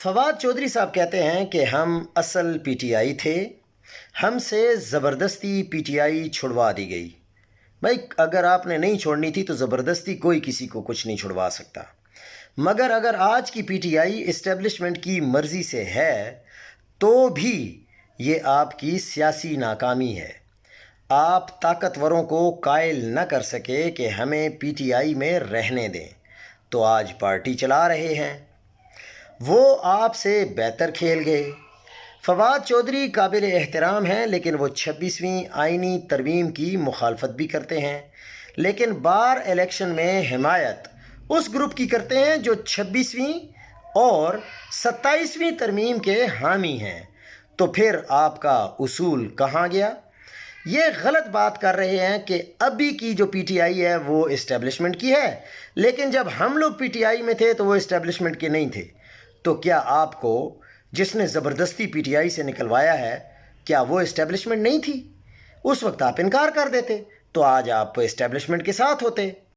فواد چودھری صاحب کہتے ہیں کہ ہم اصل پی ٹی آئی تھے، ہم سے زبردستی پی ٹی آئی چھڑوا دی گئی۔ بھائی اگر آپ نے نہیں چھوڑنی تھی تو زبردستی کوئی کسی کو کچھ نہیں چھڑوا سکتا، مگر اگر آج کی پی ٹی آئی اسٹیبلشمنٹ کی مرضی سے ہے تو بھی یہ آپ کی سیاسی ناکامی ہے۔ آپ طاقتوروں کو قائل نہ کر سکے کہ ہمیں پی ٹی آئی میں رہنے دیں تو آج پارٹی چلا رہے ہیں۔ وہ آپ سے بہتر کھیل گئے۔ فواد چودھری قابل احترام ہیں، لیکن وہ 26ویں آئینی ترمیم کی مخالفت بھی کرتے ہیں، لیکن بار الیکشن میں حمایت اس گروپ کی کرتے ہیں جو 26ویں اور 27ویں ترمیم کے حامی ہیں۔ تو پھر آپ کا اصول کہاں گیا؟ یہ غلط بات کر رہے ہیں کہ ابھی کی جو پی ٹی آئی ہے وہ اسٹیبلشمنٹ کی ہے، لیکن جب ہم لوگ پی ٹی آئی میں تھے تو وہ اسٹیبلشمنٹ کے نہیں تھے۔ تو کیا آپ کو جس نے زبردستی پی ٹی آئی سے نکلوایا ہے، کیا وہ اسٹیبلشمنٹ نہیں تھی؟ اس وقت آپ انکار کر دیتے تو آج آپ اسٹیبلشمنٹ کے ساتھ ہوتے۔